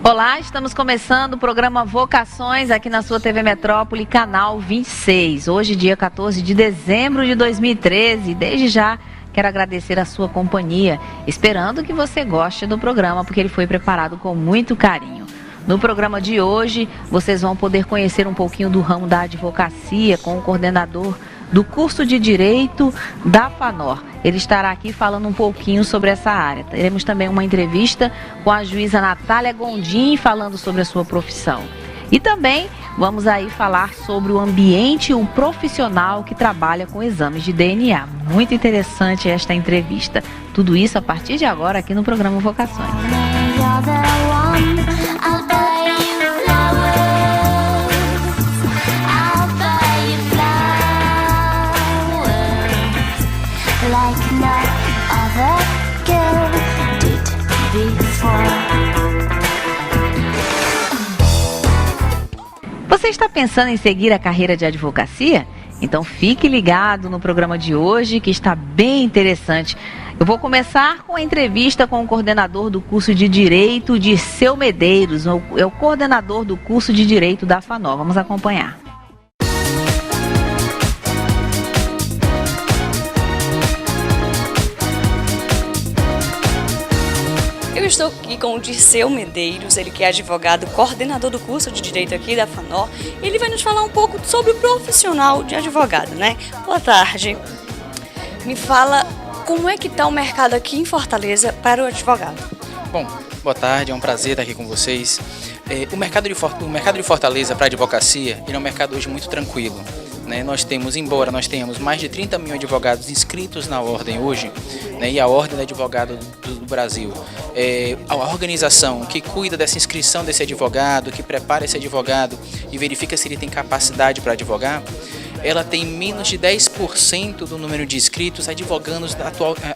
Olá, estamos começando o programa Vocações aqui na sua TV Metrópole, canal 26. Hoje, dia 14 de dezembro de 2013. Desde já, quero agradecer a sua companhia, esperando que você goste do programa, porque ele foi preparado com muito carinho. No programa de hoje, vocês vão poder conhecer um pouquinho do ramo da advocacia com o coordenador do curso de Direito da FANOR. Ele estará aqui falando um pouquinho sobre essa área. Teremos também uma entrevista com a juíza Natália Gondim, falando sobre a sua profissão. E também vamos aí falar sobre o ambiente, o profissional que trabalha com exames de DNA. Muito interessante esta entrevista. Tudo isso a partir de agora aqui no programa Vocações. Like no other girl did before. Você está pensando em seguir a carreira de advocacia? Então fique ligado no programa de hoje, que está bem interessante. Eu vou começar com a entrevista com o coordenador do curso de Direito, Dirceu Medeiros, é o coordenador do curso de Direito da FANOR. Vamos acompanhar. Eu estou aqui com o Dirceu Medeiros, ele que é advogado, coordenador do curso de Direito aqui da FANOR. Ele vai nos falar um pouco sobre o profissional de advogado, né? Boa tarde. Me fala como é que está o mercado aqui em Fortaleza para o advogado. Bom, boa tarde, é um prazer estar aqui com vocês. O mercado de Fortaleza para a advocacia ele é um mercado hoje muito tranquilo. Embora nós tenhamos mais de 30 mil advogados inscritos na ordem hoje, e a Ordem de Advogado do Brasil, a organização que cuida dessa inscrição desse advogado, que prepara esse advogado e verifica se ele tem capacidade para advogar, ela tem menos de 10% do número de inscritos advogando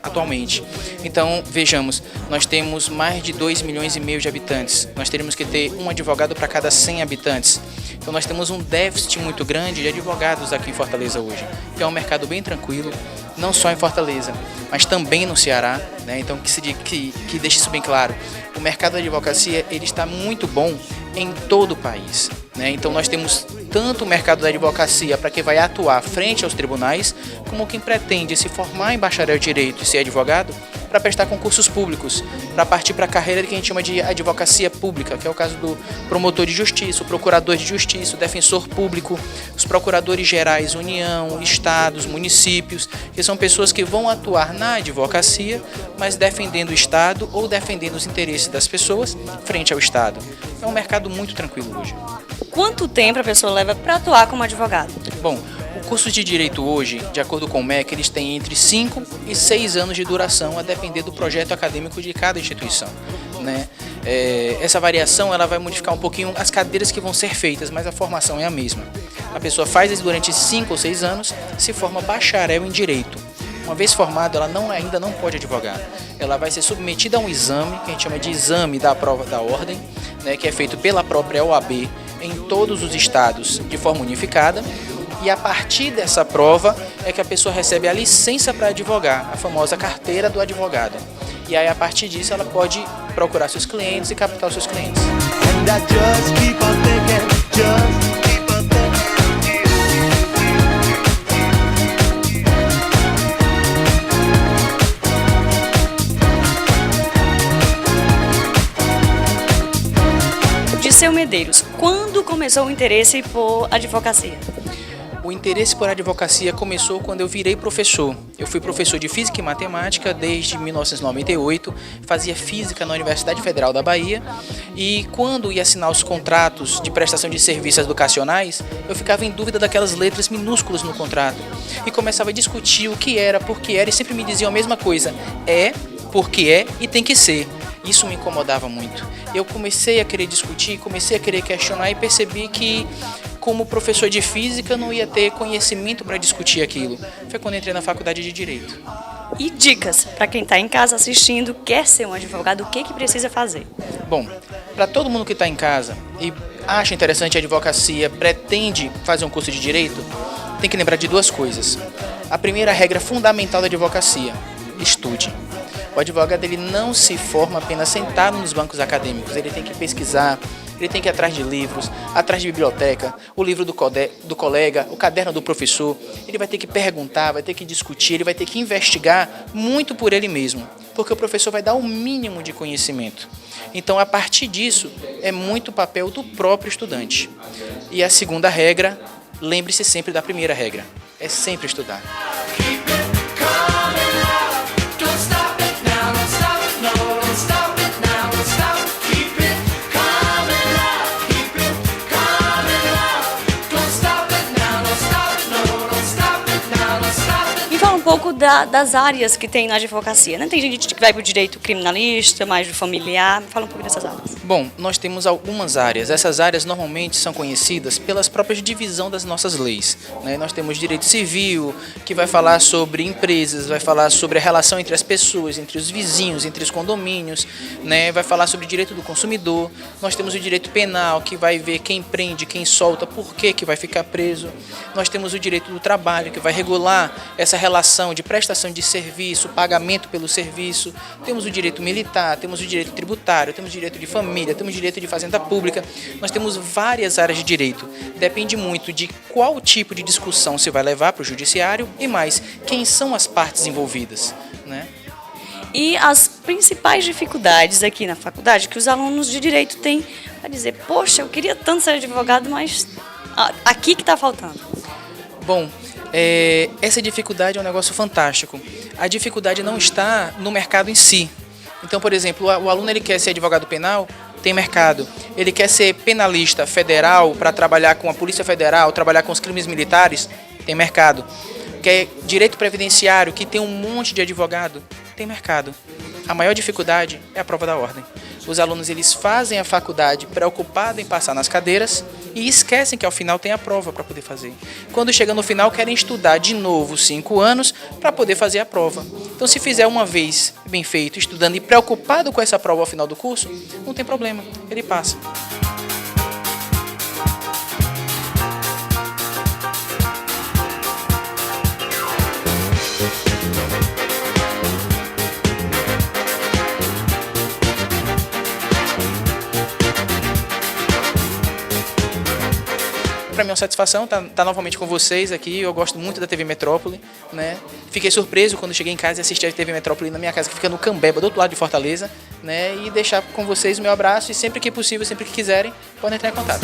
atualmente. Então, vejamos, nós temos mais de 2,5 milhões de habitantes. Nós teríamos que ter um advogado para cada 100 habitantes. Então, nós temos um déficit muito grande de advogados aqui em Fortaleza hoje. Então, é um mercado bem tranquilo, não só em Fortaleza, mas também no Ceará. Então, que deixe isso bem claro. O mercado da advocacia ele está muito bom em todo o país. Então, nós temos tanto o mercado da advocacia para quem vai atuar frente aos tribunais, como quem pretende se formar em bacharel de direito e ser advogado para prestar concursos públicos, para partir para a carreira que a gente chama de advocacia pública, que é o caso do promotor de justiça, o procurador de justiça, o defensor público, os procuradores gerais, União, estados, municípios, que são pessoas que vão atuar na advocacia, mas defendendo o Estado ou defendendo os interesses das pessoas frente ao Estado. É um mercado muito tranquilo hoje. Quanto tempo a pessoa leva para atuar como advogado? Bom, o curso de Direito hoje, de acordo com o MEC, eles têm entre 5 e 6 anos de duração, a depender do projeto acadêmico de cada instituição. Essa variação ela vai modificar um pouquinho as cadeiras que vão ser feitas, mas a formação é a mesma. A pessoa faz isso durante 5 ou 6 anos, se forma bacharel em Direito. Uma vez formada, ela ainda não pode advogar. Ela vai ser submetida a um exame, que a gente chama de exame da prova da ordem, que é feito pela própria OAB em todos os estados de forma unificada. E a partir dessa prova é que a pessoa recebe a licença para advogar, a famosa carteira do advogado. E aí, a partir disso, ela pode procurar seus clientes e captar os seus clientes. Dirceu Medeiros, quando começou o interesse por advocacia? O interesse por advocacia começou quando eu virei professor. Eu fui professor de Física e Matemática desde 1998, fazia Física na Universidade Federal da Bahia e quando ia assinar os contratos de prestação de serviços educacionais, eu ficava em dúvida daquelas letras minúsculas no contrato e começava a discutir o que era, por que era e sempre me diziam a mesma coisa, porque é e tem que ser. Isso me incomodava muito. Eu comecei a querer discutir, comecei a querer questionar e percebi que como professor de física não ia ter conhecimento para discutir aquilo. Foi quando entrei na faculdade de Direito. E dicas para quem está em casa assistindo, quer ser um advogado, o que precisa fazer? Bom, para todo mundo que está em casa e acha interessante a advocacia, pretende fazer um curso de Direito, tem que lembrar de duas coisas. A primeira regra fundamental da advocacia, estude. O advogado ele não se forma apenas sentado nos bancos acadêmicos, ele tem que pesquisar, ele tem que ir atrás de livros, atrás de biblioteca, o livro do colega, o caderno do professor. Ele vai ter que perguntar, vai ter que discutir, ele vai ter que investigar muito por ele mesmo, porque o professor vai dar o mínimo de conhecimento. Então, a partir disso, é muito papel do próprio estudante. E a segunda regra, lembre-se sempre da primeira regra, é sempre estudar. Um pouco das áreas que tem na advocacia, né? Tem gente que vai para o direito criminalista, mais do familiar. Fala um pouco dessas áreas. Bom, nós temos algumas áreas. Essas áreas normalmente são conhecidas pelas próprias divisões das nossas leis, né? Nós temos direito civil, que vai falar sobre empresas, vai falar sobre a relação entre as pessoas, entre os vizinhos, entre os condomínios, né? Vai falar sobre direito do consumidor. Nós temos o direito penal, que vai ver quem prende, quem solta, por que vai ficar preso. Nós temos o direito do trabalho, que vai regular essa relação de prestação de serviço, pagamento pelo serviço. Temos o direito militar, temos o direito tributário, temos o direito de família, temos o direito de fazenda pública. Nós temos várias áreas de direito. Depende muito de qual tipo de discussão você vai levar para o judiciário e mais, quem são as partes envolvidas, né? E as principais dificuldades aqui na faculdade que os alunos de direito têm para dizer, poxa, eu queria tanto ser advogado, mas aqui que está faltando. Bom, essa dificuldade é um negócio fantástico. A dificuldade não está no mercado em si. Então, por exemplo, o aluno ele quer ser advogado penal, tem mercado. Ele quer ser penalista federal para trabalhar com a Polícia Federal, trabalhar com os crimes militares, tem mercado. Quer direito previdenciário, que tem um monte de advogado, tem mercado. A maior dificuldade é a prova da ordem. Os alunos eles fazem a faculdade preocupados em passar nas cadeiras e esquecem que ao final tem a prova para poder fazer. Quando chega no final, querem estudar de novo 5 anos para poder fazer a prova. Então, se fizer uma vez bem feito, estudando e preocupado com essa prova ao final do curso, não tem problema, ele passa. Para mim é uma satisfação estar novamente com vocês aqui. Eu gosto muito da TV Metrópole, né? Fiquei surpreso quando cheguei em casa e assisti a TV Metrópole na minha casa, que fica no Cambeba, do outro lado de Fortaleza, né? E deixar com vocês o meu abraço e sempre que possível, sempre que quiserem, podem entrar em contato.